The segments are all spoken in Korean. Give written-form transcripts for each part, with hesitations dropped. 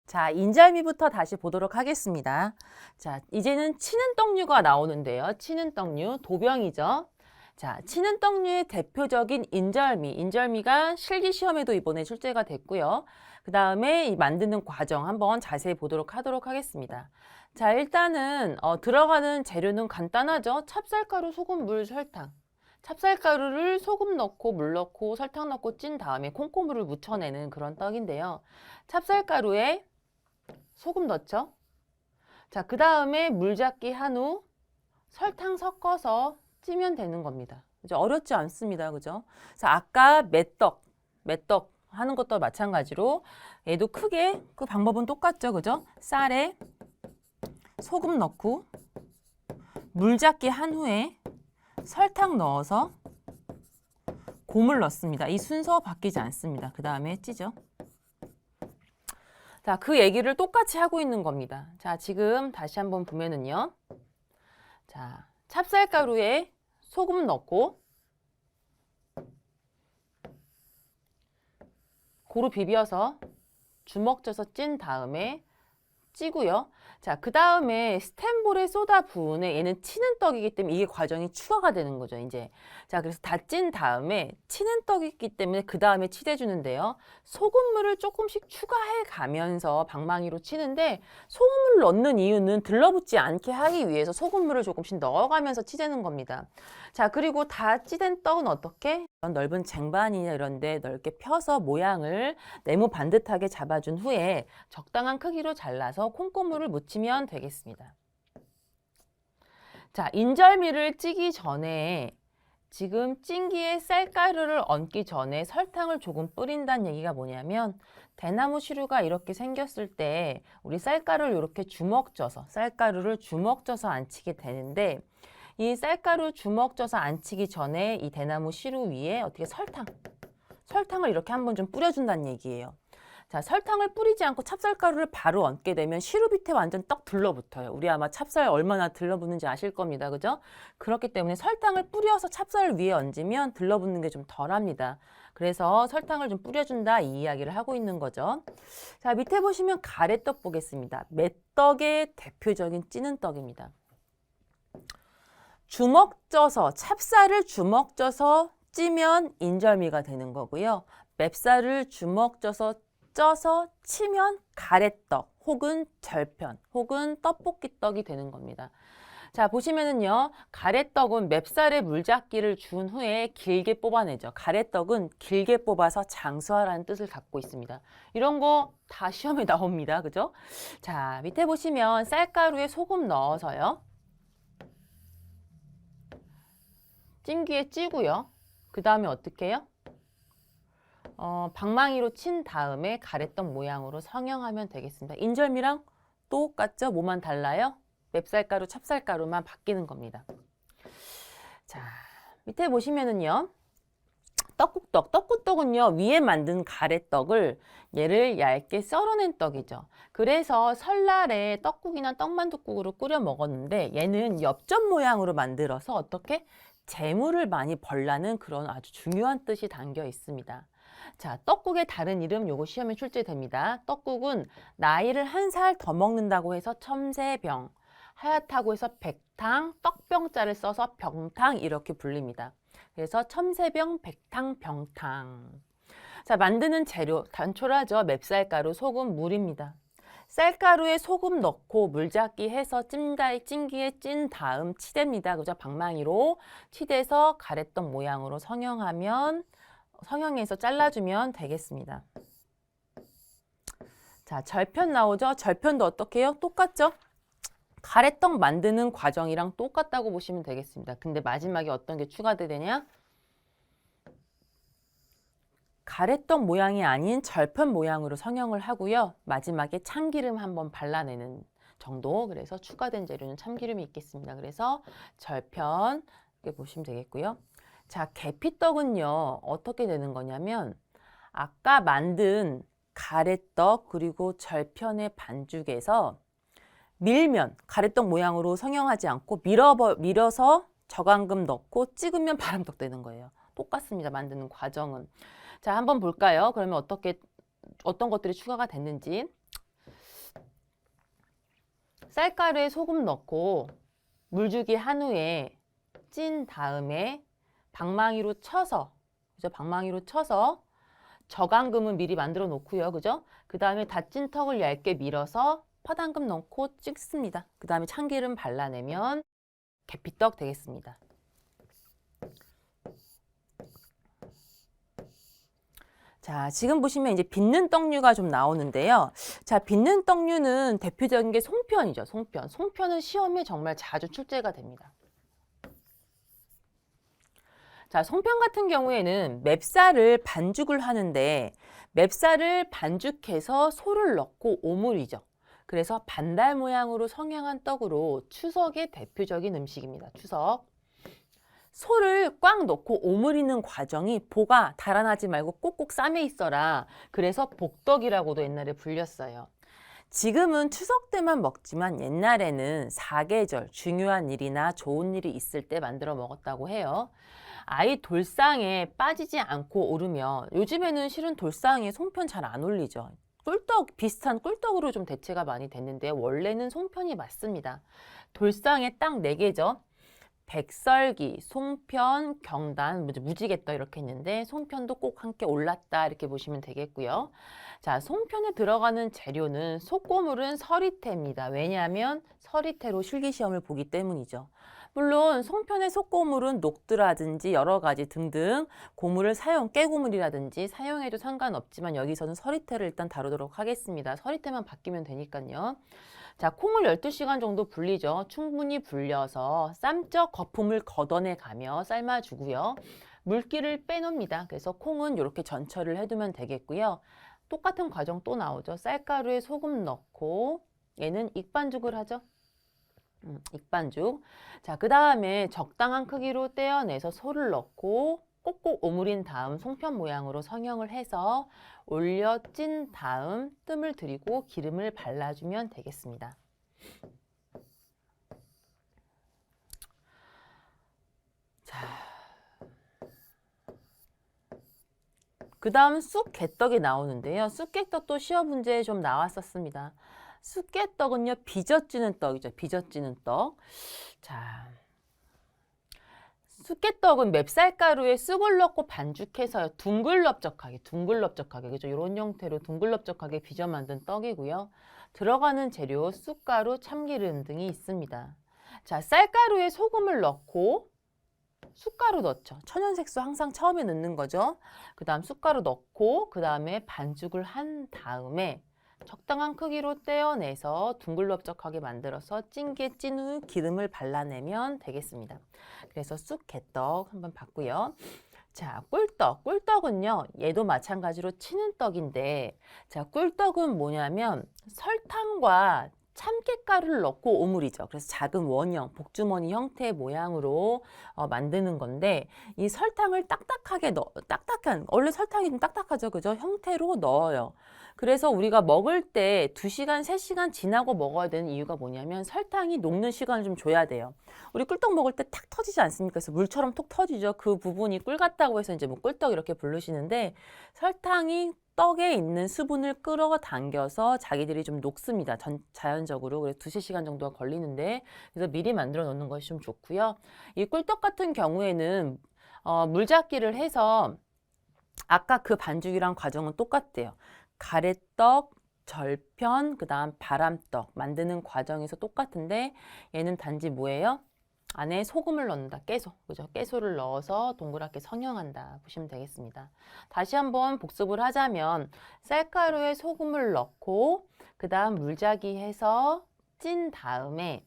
자, 인절미부터 다시 보도록 하겠습니다. 자, 이제는 치는 떡류가 나오는데요. 치는 떡류, 도병이죠. 자, 치는 떡류의 대표적인 인절미. 인절미가 실기시험에도 이번에 출제가 됐고요. 그 다음에 이 만드는 과정 한번 자세히 보도록 하도록 하겠습니다. 자, 일단은 들어가는 재료는 간단하죠. 찹쌀가루, 소금, 물, 설탕. 찹쌀가루를 소금 넣고 물 넣고 설탕 넣고 찐 다음에 콩고물을 묻혀내는 그런 떡인데요. 찹쌀가루에 소금 넣죠. 자, 그 다음에 물잡기 한 후 설탕 섞어서 찌면 되는 겁니다. 그죠? 어렵지 않습니다. 그죠? 그래서 아까 메떡 하는 것도 마찬가지로 얘도 크게 그 방법은 똑같죠. 그죠? 쌀에 소금 넣고 물잡기 한 후에 설탕 넣어서 고물 넣습니다. 이 순서 바뀌지 않습니다. 그 다음에 찌죠. 자, 그 얘기를 똑같이 하고 있는 겁니다. 자, 지금 다시 한번 보면은요. 자, 찹쌀가루에 소금 넣고 고루 비벼서 주먹 쪄서 찐 다음에 찌고요. 자, 그 다음에 스텐볼에 쏟아 부은에 얘는 치는 떡이기 때문에 이게 과정이 추가가 되는 거죠, 이제. 자, 그래서 다 찐 다음에 치는 떡이기 때문에 그 다음에 치대주는데요. 소금물을 조금씩 추가해 가면서 방망이로 치는데 소금물을 넣는 이유는 들러붙지 않게 하기 위해서 소금물을 조금씩 넣어가면서 치대는 겁니다. 자, 그리고 다 찌된 떡은 어떻게? 넓은 쟁반이나 이런 데 넓게 펴서 모양을 네모 반듯하게 잡아준 후에 적당한 크기로 잘라서 콩고물을 묻히면 되겠습니다. 자, 인절미를 찌기 전에 지금 찜기에 쌀가루를 얹기 전에 설탕을 조금 뿌린다는 얘기가 뭐냐면 대나무 시루가 이렇게 생겼을 때 우리 쌀가루를 이렇게 주먹 쪄서 쌀가루를 주먹 쪄서 안 치게 되는데 이 쌀가루 주먹 쪄서 안 치기 전에 이 대나무 시루 위에 어떻게 설탕을 이렇게 한번 좀 뿌려준다는 얘기예요. 자, 설탕을 뿌리지 않고 찹쌀가루를 바로 얹게 되면 시루 밑에 완전 떡 들러붙어요. 우리 아마 찹쌀 얼마나 들러붙는지 아실 겁니다. 그죠? 그렇기 때문에 설탕을 뿌려서 찹쌀 위에 얹으면 들러붙는 게 좀 덜합니다. 그래서 설탕을 좀 뿌려준다 이 이야기를 하고 있는 거죠. 자, 밑에 보시면 가래떡 보겠습니다. 맷떡의 대표적인 찌는 떡입니다. 주먹 쪄서 찹쌀을 주먹 쪄서 찌면 인절미가 되는 거고요. 맵쌀을 주먹 쪄서 치면 가래떡 혹은 절편 혹은 떡볶이떡이 되는 겁니다. 자, 보시면은요. 가래떡은 맵쌀에 물잡기를 준 후에 길게 뽑아내죠. 가래떡은 길게 뽑아서 장수하라는 뜻을 갖고 있습니다. 이런 거 다 시험에 나옵니다. 그죠? 자, 밑에 보시면 쌀가루에 소금 넣어서요. 찜기에 찌고요. 그 다음에 어떻게 해요? 방망이로 친 다음에 가래떡 모양으로 성형하면 되겠습니다. 인절미랑 똑같죠? 뭐만 달라요? 맵쌀가루, 찹쌀가루만 바뀌는 겁니다. 자, 밑에 보시면은요. 떡국떡. 떡국떡은요. 위에 만든 가래떡을 얘를 얇게 썰어낸 떡이죠. 그래서 설날에 떡국이나 떡만둣국으로 끓여 먹었는데 얘는 엽전 모양으로 만들어서 어떻게 재물을 많이 벌라는 그런 아주 중요한 뜻이 담겨 있습니다. 자, 떡국의 다른 이름 요거 시험에 출제됩니다. 떡국은 나이를 한 살 더 먹는다고 해서 첨세병, 하얗다고 해서 백탕, 떡병자를 써서 병탕 이렇게 불립니다. 그래서 첨세병, 백탕, 병탕. 자, 만드는 재료 단촐하죠. 맵쌀가루, 소금, 물입니다. 쌀가루에 소금 넣고 물잡기 해서 찜기에 찐 다음 치댑니다. 그죠? 방망이로 치대서 가래떡 모양으로 성형해서 잘라주면 되겠습니다. 자, 절편 나오죠? 절편도 어떻게 해요? 똑같죠? 가래떡 만드는 과정이랑 똑같다고 보시면 되겠습니다. 근데 마지막에 어떤 게 추가되냐? 가래떡 모양이 아닌 절편 모양으로 성형을 하고요. 마지막에 참기름 한번 발라내는 정도. 그래서 추가된 재료는 참기름이 있겠습니다. 그래서 절편 이렇게 보시면 되겠고요. 자, 계피떡은요. 어떻게 되는 거냐면 아까 만든 가래떡 그리고 절편의 반죽에서 밀면 가래떡 모양으로 성형하지 않고 밀어서 저강금 넣고 찍으면 바람떡 되는 거예요. 똑같습니다. 만드는 과정은. 자, 한번 볼까요? 그러면 어떤 것들이 추가가 됐는지. 쌀가루에 소금 넣고 물주기 한 후에 찐 다음에 방망이로 쳐서, 그죠? 방망이로 쳐서 저강금은 미리 만들어 놓고요. 그죠? 그 다음에 다찐 턱을 얇게 밀어서 파당금 넣고 찍습니다. 그 다음에 참기름 발라내면 계피떡 되겠습니다. 자, 지금 보시면 이제 빚는 떡류가 좀 나오는데요. 자, 빚는 떡류는 대표적인 게 송편이죠. 송편. 송편은 시험에 정말 자주 출제가 됩니다. 자, 송편 같은 경우에는 맵쌀을 반죽을 하는데 맵쌀을 반죽해서 소를 넣고 오물이죠. 그래서 반달 모양으로 성형한 떡으로 추석의 대표적인 음식입니다. 추석. 소를 꽉 넣고 오므리는 과정이 보가 달아나지 말고 꼭꼭 싸매 있어라. 그래서 복떡이라고도 옛날에 불렸어요. 지금은 추석 때만 먹지만 옛날에는 사계절, 중요한 일이나 좋은 일이 있을 때 만들어 먹었다고 해요. 아이 돌상에 빠지지 않고 오르면 요즘에는 실은 돌상에 송편 잘 안 올리죠. 꿀떡, 비슷한 꿀떡으로 좀 대체가 많이 됐는데 원래는 송편이 맞습니다. 돌상에 딱 4개죠. 백설기, 송편, 경단, 무지개떡 이렇게 있는데 송편도 꼭 함께 올랐다 이렇게 보시면 되겠고요. 자, 송편에 들어가는 재료는 속고물은 서리태입니다. 왜냐하면 서리태로 실기시험을 보기 때문이죠. 물론 송편의 속고물은 녹두라든지 여러 가지 등등 고물을 깨고물이라든지 사용해도 상관없지만 여기서는 서리태를 일단 다루도록 하겠습니다. 서리태만 바뀌면 되니까요. 자, 콩을 12시간 정도 불리죠. 충분히 불려서 쌈적 거품을 걷어내 가며 삶아주고요. 물기를 빼놓습니다. 그래서 콩은 이렇게 전처를 해두면 되겠고요. 똑같은 과정 또 나오죠. 쌀가루에 소금 넣고 얘는 익반죽을 하죠. 익반죽. 자, 그 다음에 적당한 크기로 떼어내서 소를 넣고 꼭꼭 오므린 다음 송편 모양으로 성형을 해서 올려 찐 다음 뜸을 들이고 기름을 발라주면 되겠습니다. 자, 그 다음 쑥개떡이 나오는데요. 쑥개떡도 시험 문제에 좀 나왔었습니다. 쑥개떡은요, 빚어지는 떡이죠. 빚어지는 떡. 자, 쑥개떡은 맵쌀가루에 쑥을 넣고 반죽해서요. 둥글럽적하게, 그죠? 이런 형태로 둥글럽적하게 빚어 만든 떡이고요. 들어가는 재료, 쑥가루, 참기름 등이 있습니다. 자, 쌀가루에 소금을 넣고 쑥가루 넣죠. 천연색소 항상 처음에 넣는 거죠. 그 다음 쑥가루 넣고 그 다음에 반죽을 한 다음에 적당한 크기로 떼어내서 둥글럽적하게 만들어서 찐게 찐 후 기름을 발라내면 되겠습니다. 그래서 쑥개떡 한번 봤고요. 자, 꿀떡. 꿀떡은요, 얘도 마찬가지로 치는 떡인데, 자, 꿀떡은 뭐냐면 설탕과 참깨가루를 넣고 오물이죠. 그래서 작은 원형, 복주머니 형태의 모양으로 만드는 건데, 이 설탕을 원래 설탕이 좀 딱딱하죠. 그죠? 형태로 넣어요. 그래서 우리가 먹을 때 2시간, 3시간 지나고 먹어야 되는 이유가 뭐냐면 설탕이 녹는 시간을 좀 줘야 돼요. 우리 꿀떡 먹을 때 탁 터지지 않습니까? 그래서 물처럼 톡 터지죠. 그 부분이 꿀 같다고 해서 이제 뭐 꿀떡 이렇게 부르시는데 설탕이 떡에 있는 수분을 끌어당겨서 자기들이 좀 녹습니다. 자연적으로. 그래서 2~3시간 정도가 걸리는데 그래서 미리 만들어 놓는 것이 좀 좋고요. 이 꿀떡 같은 경우에는 물잡기를 해서 아까 그 반죽이랑 과정은 똑같대요. 가래떡, 절편, 그 다음 바람떡 만드는 과정에서 똑같은데 얘는 단지 뭐예요? 안에 소금을 넣는다. 깨소. 그죠? 깨소를 넣어서 동그랗게 성형한다. 보시면 되겠습니다. 다시 한번 복습을 하자면 쌀가루에 소금을 넣고 그 다음 물자기 해서 찐 다음에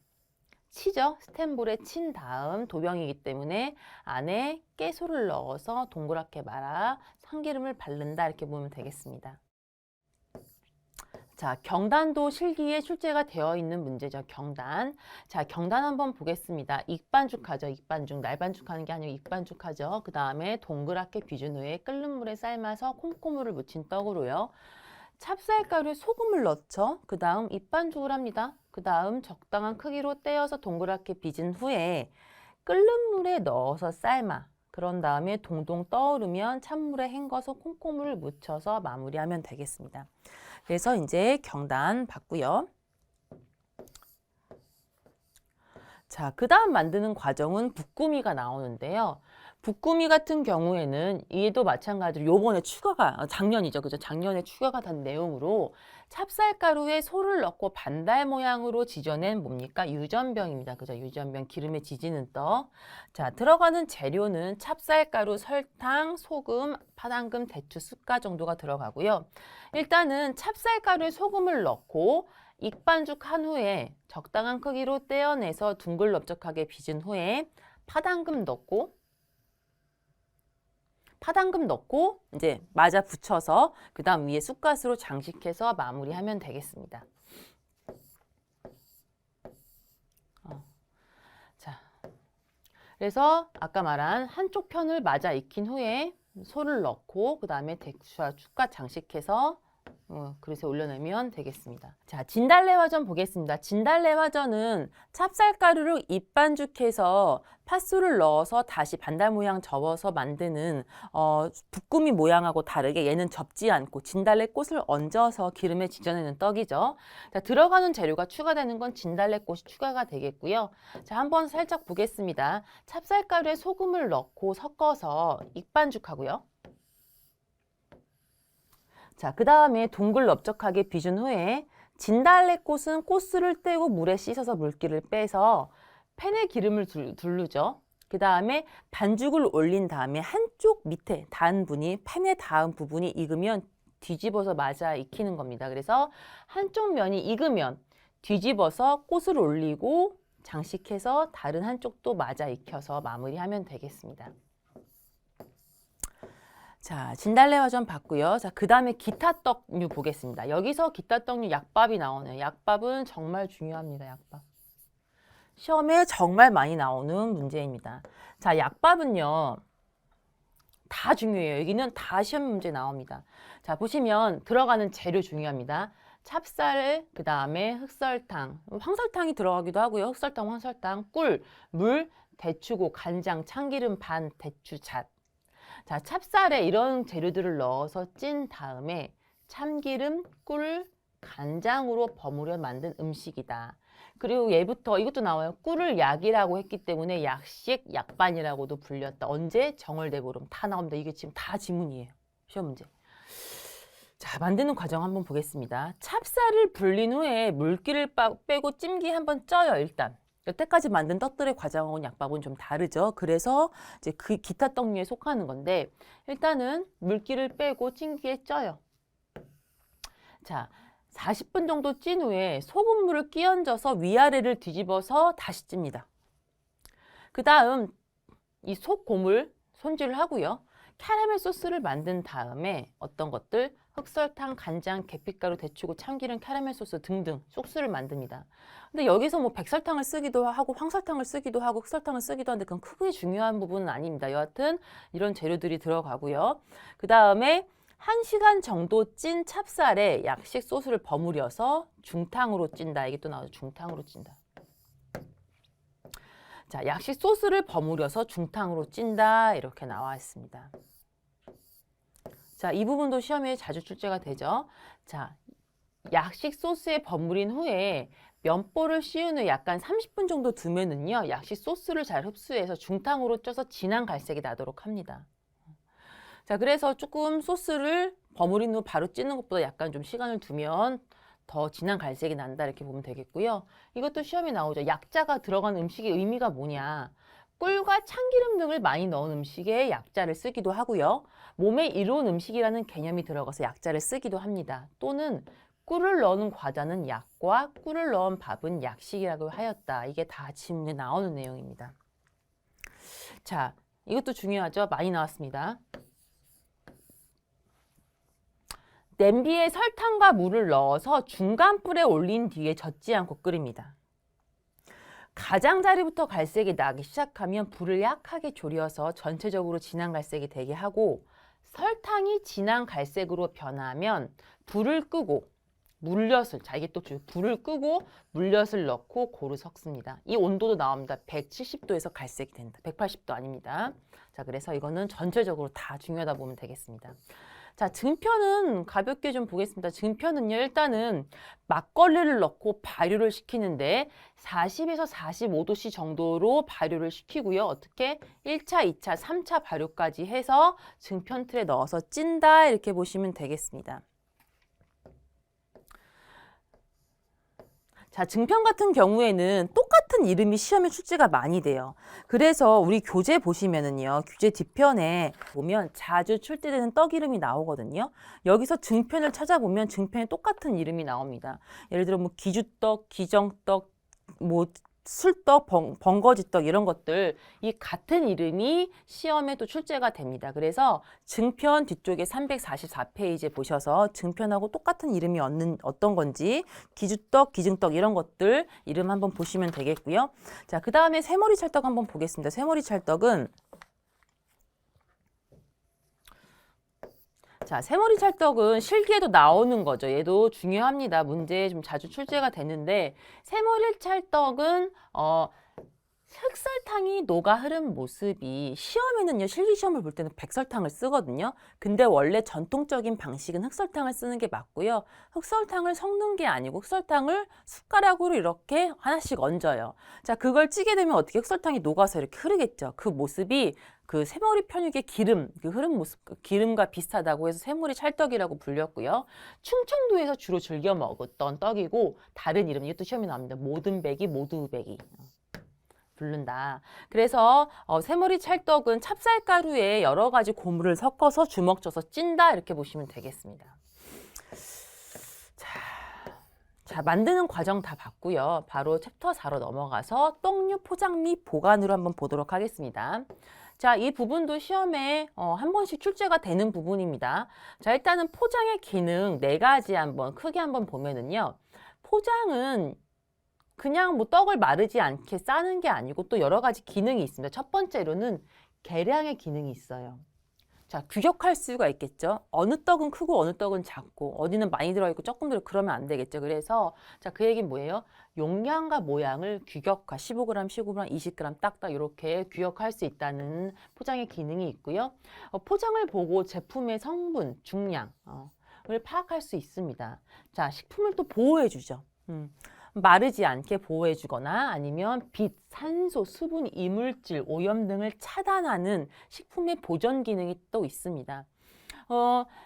치죠. 스텐볼에 친 다음 도병이기 때문에 안에 깨소를 넣어서 동그랗게 말아 참기름을 바른다. 이렇게 보면 되겠습니다. 자, 경단도 실기에 출제가 되어 있는 문제죠. 경단. 자, 경단 한번 보겠습니다. 익반죽하죠. 익반죽. 날반죽하는 게 아니고 익반죽하죠. 그 다음에 동그랗게 빚은 후에 끓는 물에 삶아서 콩고물을 묻힌 떡으로요. 찹쌀가루에 소금을 넣죠. 그 다음 익반죽을 합니다. 그 다음 적당한 크기로 떼어서 동그랗게 빚은 후에 끓는 물에 넣어서 삶아. 그런 다음에 동동 떠오르면 찬물에 헹궈서 콩고물을 묻혀서 마무리하면 되겠습니다. 그래서 이제 경단 봤고요. 자, 그 다음 만드는 과정은 붓구미가 나오는데요. 붓구미 같은 경우에는 얘도 마찬가지로 요번에 추가가, 작년이죠. 그죠? 작년에 추가가 된 내용으로 찹쌀가루에 소를 넣고 반달 모양으로 지져낸 뭡니까? 유전병입니다. 그죠? 유전병 기름에 지지는 떡. 자, 들어가는 재료는 찹쌀가루, 설탕, 소금, 파당금, 대추, 숟가 정도가 들어가고요. 일단은 찹쌀가루에 소금을 넣고 익반죽한 후에 적당한 크기로 떼어내서 둥글넓적하게 빚은 후에 파당금 넣고 이제 맞아 붙여서 그 다음 위에 쑥갓으로 장식해서 마무리하면 되겠습니다. 자, 그래서 아까 말한 한쪽 편을 맞아 익힌 후에 소를 넣고 그 다음에 대추와 쑥갓 장식해서 그릇에 올려놓으면 되겠습니다. 자, 진달래화전 보겠습니다. 진달래화전은 찹쌀가루를 입반죽해서 팥소를 넣어서 다시 반달 모양 접어서 만드는 붓구미 모양하고 다르게 얘는 접지 않고 진달래 꽃을 얹어서 기름에 지져내는 떡이죠. 자, 들어가는 재료가 추가되는 건 진달래 꽃이 추가가 되겠고요. 자, 한번 살짝 보겠습니다. 찹쌀가루에 소금을 넣고 섞어서 익반죽하고요. 자, 그 다음에 둥글넓적하게 빚은 후에 진달래꽃은 꽃술을 떼고 물에 씻어서 물기를 빼서 팬에 기름을 두르죠. 그 다음에 반죽을 올린 다음에 한쪽 밑에 닿은 부분이 팬에 닿은 부분이 익으면 뒤집어서 맞아 익히는 겁니다. 그래서 한쪽 면이 익으면 뒤집어서 꽃을 올리고 장식해서 다른 한쪽도 맞아 익혀서 마무리하면 되겠습니다. 자, 진달래화전 봤고요. 자, 그 다음에 기타 떡류 보겠습니다. 여기서 기타 떡류 약밥이 나오네요. 약밥은 정말 중요합니다. 약밥. 시험에 정말 많이 나오는 문제입니다. 자, 약밥은요. 다 중요해요. 여기는 다 시험 문제 나옵니다. 자, 보시면 들어가는 재료 중요합니다. 찹쌀, 그 다음에 흑설탕, 황설탕이 들어가기도 하고요. 흑설탕, 황설탕, 꿀, 물, 대추고, 간장, 참기름 반, 대추잣. 자, 찹쌀에 이런 재료들을 넣어서 찐 다음에 참기름, 꿀, 간장으로 버무려 만든 음식이다. 그리고 얘부터 이것도 나와요. 꿀을 약이라고 했기 때문에 약식, 약반이라고도 불렸다. 언제? 정월대보름 다 나옵니다. 이게 지금 다 지문이에요. 시험 문제. 자, 만드는 과정 한번 보겠습니다. 찹쌀을 불린 후에 물기를 빼고 찜기 한번 쪄요. 일단. 여태까지 만든 떡들의 과정하고는 약밥은 좀 다르죠. 그래서 이제 그 기타 떡류에 속하는 건데 일단은 물기를 빼고 찜기에 쪄요. 자, 40분 정도 찐 후에 소금물을 끼얹어서 위아래를 뒤집어서 다시 찝니다. 그 다음 이 속고물 손질을 하고요. 캐러멜 소스를 만든 다음에 어떤 것들 흑설탕, 간장, 계피가루, 대추고, 참기름, 캐러멜 소스 등등 소스를 만듭니다. 근데 여기서 뭐 백설탕을 쓰기도 하고 황설탕을 쓰기도 하고 흑설탕을 쓰기도 하는데 그건 크게 중요한 부분은 아닙니다. 여하튼 이런 재료들이 들어가고요. 그 다음에 1시간 정도 찐 찹쌀에 약식 소스를 버무려서 중탕으로 찐다. 이게 또 나오죠. 중탕으로 찐다. 자, 약식 소스를 버무려서 중탕으로 찐다. 이렇게 나와 있습니다. 자, 이 부분도 시험에 자주 출제가 되죠. 자, 약식 소스에 버무린 후에 면보를 씌운 후에 약간 30분 정도 두면은요, 약식 소스를 잘 흡수해서 중탕으로 쪄서 진한 갈색이 나도록 합니다. 자, 그래서 조금 소스를 버무린 후 바로 찌는 것보다 약간 좀 시간을 두면 더 진한 갈색이 난다 이렇게 보면 되겠고요. 이것도 시험에 나오죠. 약자가 들어간 음식의 의미가 뭐냐. 꿀과 참기름 등을 많이 넣은 음식에 약자를 쓰기도 하고요. 몸에 이로운 음식이라는 개념이 들어가서 약자를 쓰기도 합니다. 또는 꿀을 넣은 과자는 약과 꿀을 넣은 밥은 약식이라고 하였다. 이게 다 지문에 나오는 내용입니다. 자, 이것도 중요하죠. 많이 나왔습니다. 냄비에 설탕과 물을 넣어서 중간불에 올린 뒤에 젓지 않고 끓입니다. 가장자리부터 갈색이 나기 시작하면 불을 약하게 졸여서 전체적으로 진한 갈색이 되게 하고 설탕이 진한 갈색으로 변하면 불을 끄고 물엿을, 자 이게 또 불을 끄고 물엿을 넣고 고루 섞습니다. 이 온도도 나옵니다. 170도에서 갈색이 된다. 180도 아닙니다. 자, 그래서 이거는 전체적으로 다 중요하다 보면 되겠습니다. 자, 증편은 가볍게 좀 보겠습니다. 증편은요, 일단은 막걸리를 넣고 발효를 시키는데 40에서 45도씨 정도로 발효를 시키고요. 어떻게? 1차, 2차, 3차 발효까지 해서 증편 틀에 넣어서 찐다 이렇게 보시면 되겠습니다. 자, 증편 같은 경우에는 똑같은 이름이 시험에 출제가 많이 돼요. 그래서 우리 교재 보시면은요, 교재 뒤편에 보면 자주 출제되는 떡 이름이 나오거든요. 여기서 증편을 찾아보면 증편에 똑같은 이름이 나옵니다. 예를 들어 뭐 기주떡, 기정떡, 뭐 술떡, 번거지떡 이런 것들 이 같은 이름이 시험에 또 출제가 됩니다. 그래서 증편 뒤쪽에 344페이지에 보셔서 증편하고 똑같은 이름이 어떤 건지 기주떡, 기증떡 이런 것들 이름 한번 보시면 되겠고요. 자, 그 다음에 새머리 찰떡 한번 보겠습니다. 새머리 찰떡은 자, 새머리 찰떡은 실기에도 나오는 거죠. 얘도 중요합니다. 문제에 좀 자주 출제가 되는데 새머리 찰떡은 흑설탕이 녹아 흐른 모습이 시험에는요, 실기시험을 볼 때는 백설탕을 쓰거든요. 근데 원래 전통적인 방식은 흑설탕을 쓰는 게 맞고요. 흑설탕을 섞는 게 아니고 흑설탕을 숟가락으로 이렇게 하나씩 얹어요. 자, 그걸 찌게 되면 어떻게 흑설탕이 녹아서 이렇게 흐르겠죠. 그 모습이 그 새머리 편육의 기름, 그 흐른 모습, 그 기름과 비슷하다고 해서 새머리 찰떡이라고 불렸고요. 충청도에서 주로 즐겨 먹었던 떡이고 다른 이름, 이것도 시험에 나옵니다. 모든배기, 모두배기. 부른다. 그래서 새머리 찰떡은 찹쌀가루에 여러 가지 고물을 섞어서 주먹 져서 찐다 이렇게 보시면 되겠습니다. 자, 만드는 과정 다 봤고요. 바로 챕터 4로 넘어가서 떡류 포장 및 보관으로 한번 보도록 하겠습니다. 자, 이 부분도 시험에 한 번씩 출제가 되는 부분입니다. 자, 일단은 포장의 기능 4가지 한번 크게 한번 보면은요. 포장은 그냥 뭐 떡을 마르지 않게 싸는 게 아니고 또 여러 가지 기능이 있습니다. 첫 번째로는 계량의 기능이 있어요. 자, 규격할 수가 있겠죠. 어느 떡은 크고 어느 떡은 작고 어디는 많이 들어있고 조금 들어 그러면 안 되겠죠. 그래서 자, 그 얘기는 뭐예요? 용량과 모양을 규격화 15g, 15g, 20g 딱딱 이렇게 규격할 수 있다는 포장의 기능이 있고요. 포장을 보고 제품의 성분, 중량을 파악할 수 있습니다. 자, 식품을 또 보호해 주죠. 마르지 않게 보호해 주거나 아니면 빛, 산소, 수분, 이물질, 오염 등을 차단하는 식품의 보존 기능이 또 있습니다.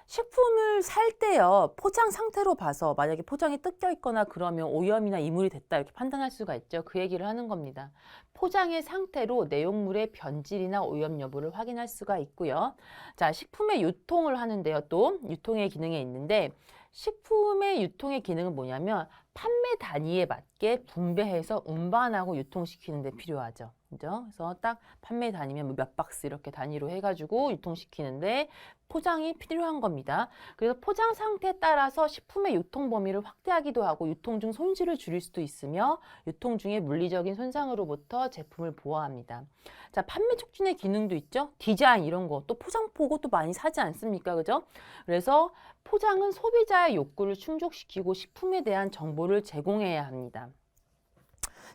식품을 살 때요, 포장 상태로 봐서 만약에 포장이 뜯겨 있거나 그러면 오염이나 이물이 됐다 이렇게 판단할 수가 있죠. 그 얘기를 하는 겁니다. 포장의 상태로 내용물의 변질이나 오염 여부를 확인할 수가 있고요. 자, 식품의 유통을 하는데요. 또 유통의 기능이 있는데 식품의 유통의 기능은 뭐냐면 판매 단위에 맞게 분배해서 운반하고 유통시키는 데 필요하죠. 그죠? 그래서 딱 판매 단위면 뭐 몇 박스 이렇게 단위로 해가지고 유통시키는데 포장이 필요한 겁니다. 그래서 포장 상태에 따라서 식품의 유통 범위를 확대하기도 하고 유통 중 손실을 줄일 수도 있으며 유통 중에 물리적인 손상으로부터 제품을 보호합니다. 자, 판매 촉진의 기능도 있죠. 디자인 이런 거 또 포장 보고 또 많이 사지 않습니까? 그죠? 그래서 포장은 소비자의 욕구를 충족시키고 식품에 대한 정보를 제공해야 합니다.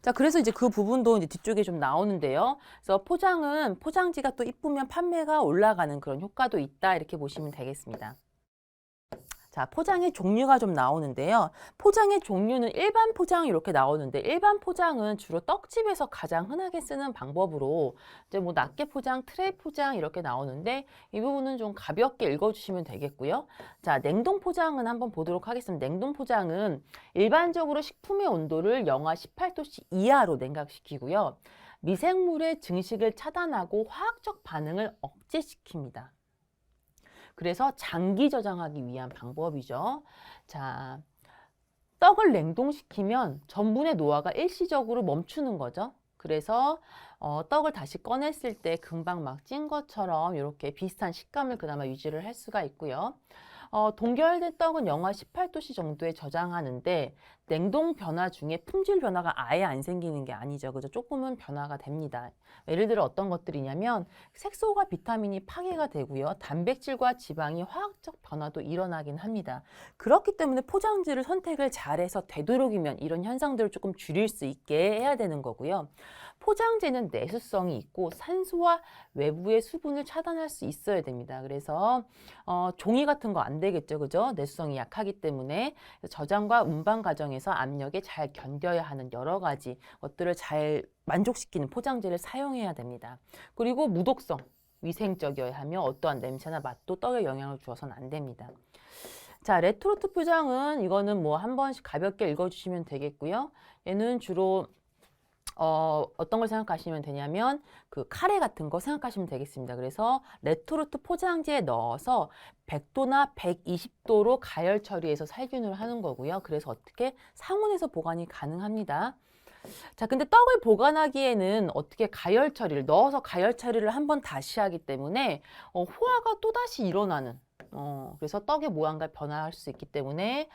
자, 그래서 이제 그 부분도 이제 뒤쪽에 좀 나오는데요. 그래서 포장은 포장지가 또 이쁘면 판매가 올라가는 그런 효과도 있다 이렇게 보시면 되겠습니다. 자, 포장의 종류가 좀 나오는데요. 포장의 종류는 일반 포장 이렇게 나오는데 일반 포장은 주로 떡집에서 가장 흔하게 쓰는 방법으로 이제 뭐 낱개 포장, 트레이 포장 이렇게 나오는데 이 부분은 좀 가볍게 읽어주시면 되겠고요. 자, 냉동 포장은 한번 보도록 하겠습니다. 냉동 포장은 일반적으로 식품의 온도를 영하 18도씨 이하로 냉각시키고요. 미생물의 증식을 차단하고 화학적 반응을 억제시킵니다. 그래서 장기 저장하기 위한 방법이죠. 자, 떡을 냉동시키면 전분의 노화가 일시적으로 멈추는 거죠. 그래서 떡을 다시 꺼냈을 때 금방 막 찐 것처럼 이렇게 비슷한 식감을 그나마 유지를 할 수가 있고요. 동결된 떡은 영하 18도씨 정도에 저장하는데 냉동 변화 중에 품질 변화가 아예 안 생기는 게 아니죠. 그죠? 조금은 변화가 됩니다. 예를 들어 어떤 것들이냐면 색소와 비타민이 파괴가 되고요. 단백질과 지방이 화학적 변화도 일어나긴 합니다. 그렇기 때문에 포장지를 선택을 잘해서 되도록이면 이런 현상들을 조금 줄일 수 있게 해야 되는 거고요. 포장재는 내수성이 있고 산소와 외부의 수분을 차단할 수 있어야 됩니다. 그래서 종이 같은 거 안 되겠죠, 그죠? 내수성이 약하기 때문에 저장과 운반 과정에서 압력에 잘 견뎌야 하는 여러 가지 것들을 잘 만족시키는 포장재를 사용해야 됩니다. 그리고 무독성, 위생적이어야 하며 어떠한 냄새나 맛도 떡에 영향을 주어서는 안 됩니다. 자, 레토르트 포장은 이거는 뭐 한 번씩 가볍게 읽어주시면 되겠고요. 얘는 주로 어떤 걸 생각하시면 되냐면 그 카레 같은 거 생각하시면 되겠습니다. 그래서 레토르트 포장지에 넣어서 100도나 120도로 가열 처리해서 살균을 하는 거고요. 그래서 어떻게 상온에서 보관이 가능합니다. 자, 근데 떡을 보관하기에는 어떻게 가열 처리를 넣어서 가열 처리를 한 번 다시 하기 때문에 호화가 또다시 일어나는 그래서 떡의 모양과 변화할 수 있기 때문에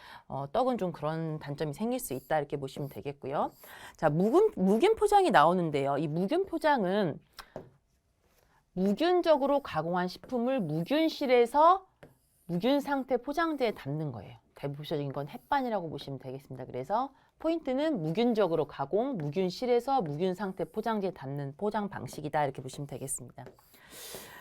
떡은 좀 그런 단점이 생길 수 있다 이렇게 보시면 되겠고요. 자, 무균 포장이 나오는데요. 이 무균 포장은 무균적으로 가공한 식품을 무균실에서 무균 상태 포장재에 담는 거예요. 대표적인 건 햇반이라고 보시면 되겠습니다. 그래서 포인트는 무균적으로 가공, 무균실에서 무균 상태 포장재에 담는 포장 방식이다 이렇게 보시면 되겠습니다.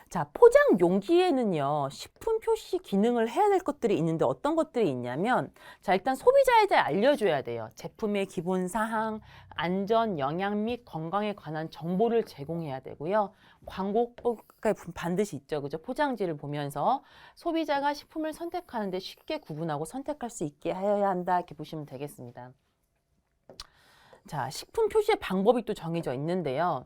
자, 포장 용기에는요, 식품 표시 기능을 해야 될 것들이 있는데 어떤 것들이 있냐면, 자, 일단 소비자에 대해 알려줘야 돼요. 제품의 기본 사항, 안전, 영양 및 건강에 관한 정보를 제공해야 되고요. 광고가 반드시 있죠. 그죠? 포장지를 보면서 소비자가 식품을 선택하는데 쉽게 구분하고 선택할 수 있게 하여야 한다. 이렇게 보시면 되겠습니다. 자, 식품 표시의 방법이 또 정해져 있는데요.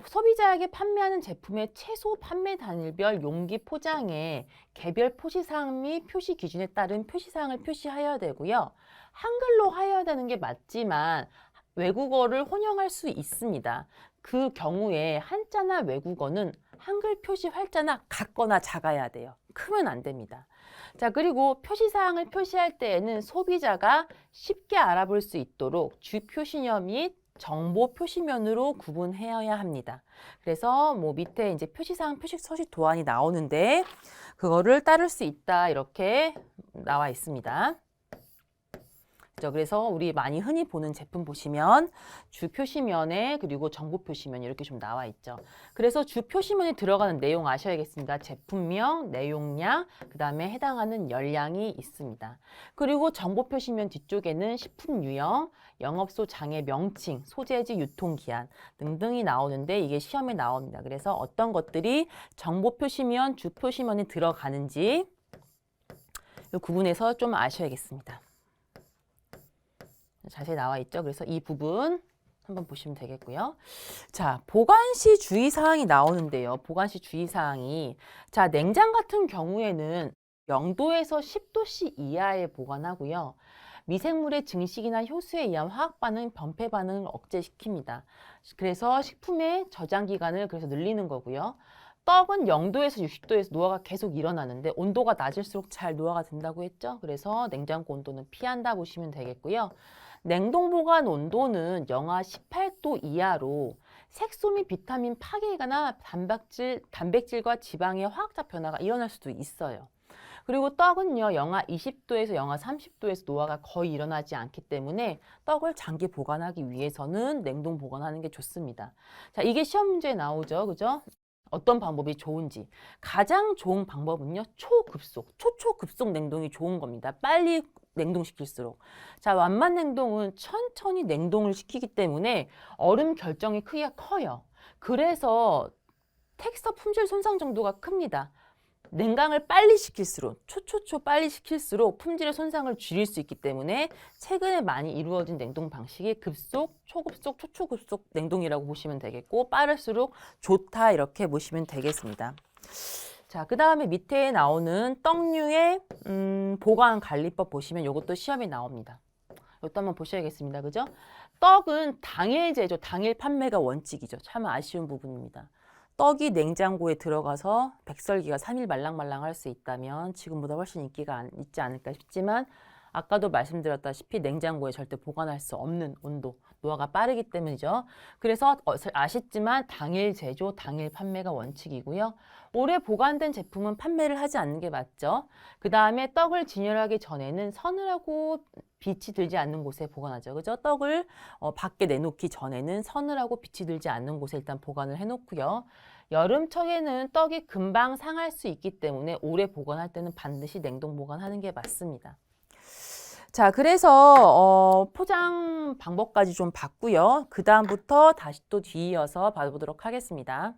소비자에게 판매하는 제품의 최소 판매 단일별 용기 포장에 개별 표시사항 및 표시 기준에 따른 표시사항을 표시하여야 되고요. 한글로 하여야 되는 게 맞지만 외국어를 혼용할 수 있습니다. 그 경우에 한자나 외국어는 한글 표시 활자나 같거나 작아야 돼요. 크면 안 됩니다. 자, 그리고 표시사항을 표시할 때에는 소비자가 쉽게 알아볼 수 있도록 주표시며 및 정보 표시면으로 구분해야 합니다. 그래서 뭐 밑에 이제 표시사항 표시 서식 도안이 나오는데 그거를 따를 수 있다 이렇게 나와 있습니다. 그래서 우리 많이 흔히 보는 제품 보시면 주 표시면에 그리고 정보 표시면 이렇게 좀 나와 있죠. 그래서 주 표시면에 들어가는 내용 아셔야겠습니다. 제품명, 내용량, 그 다음에 해당하는 열량이 있습니다. 그리고 정보 표시면 뒤쪽에는 식품 유형, 영업소 장의 명칭, 소재지, 유통기한 등등이 나오는데 이게 시험에 나옵니다. 그래서 어떤 것들이 정보 표시면, 주 표시면에 들어가는지 이 구분해서 좀 아셔야겠습니다. 자세히 나와 있죠. 그래서 이 부분 한번 보시면 되겠고요. 자, 보관 시 주의사항이 나오는데요. 보관 시 주의사항이 자, 냉장 같은 경우에는 0도에서 10도씨 이하에 보관하고요. 미생물의 증식이나 효소에 의한 화학 반응, 변폐 반응을 억제시킵니다. 그래서 식품의 저장 기간을 그래서 늘리는 거고요. 떡은 0도에서 60도에서 노화가 계속 일어나는데 온도가 낮을수록 잘 노화가 된다고 했죠. 그래서 냉장고 온도는 피한다 보시면 되겠고요. 냉동 보관 온도는 영하 18도 이하로 색소 및 비타민 파괴가나 단백질과 지방의 화학적 변화가 일어날 수도 있어요. 그리고 떡은요, 영하 20도에서 영하 30도에서 노화가 거의 일어나지 않기 때문에 떡을 장기 보관하기 위해서는 냉동 보관하는 게 좋습니다. 자, 이게 시험 문제에 나오죠. 그죠? 어떤 방법이 좋은지. 가장 좋은 방법은요, 초초급속 냉동이 좋은 겁니다. 빨리 냉동시킬수록. 자, 완만 냉동은 천천히 냉동을 시키기 때문에 얼음 결정의 크기가 커요. 그래서 텍스처 품질 손상 정도가 큽니다. 냉각을 빨리 시킬수록, 빨리 시킬수록 품질의 손상을 줄일 수 있기 때문에 최근에 많이 이루어진 냉동 방식이 급속, 초급속, 초초급속 냉동이라고 보시면 되겠고 빠를수록 좋다 이렇게 보시면 되겠습니다. 자, 그 다음에 밑에 나오는 떡류의 보관 관리법 보시면 이것도 시험에 나옵니다. 이것도 한번 보셔야겠습니다. 그죠? 떡은 당일 제조, 당일 판매가 원칙이죠. 참 아쉬운 부분입니다. 떡이 냉장고에 들어가서 백설기가 3일 말랑말랑 할 수 있다면 지금보다 훨씬 인기가 있지 않을까 싶지만 아까도 말씀드렸다시피 냉장고에 절대 보관할 수 없는 온도, 노화가 빠르기 때문이죠. 그래서 아쉽지만 당일 제조, 당일 판매가 원칙이고요. 오래 보관된 제품은 판매를 하지 않는 게 맞죠. 그 다음에 떡을 진열하기 전에는 서늘하고 빛이 들지 않는 곳에 보관하죠. 그죠? 떡을 밖에 내놓기 전에는 서늘하고 빛이 들지 않는 곳에 일단 보관을 해놓고요. 여름철에는 떡이 금방 상할 수 있기 때문에 오래 보관할 때는 반드시 냉동 보관하는 게 맞습니다. 자, 그래서 포장 방법까지 좀 봤고요. 그 다음부터 다시 또 뒤이어서 봐보도록 하겠습니다.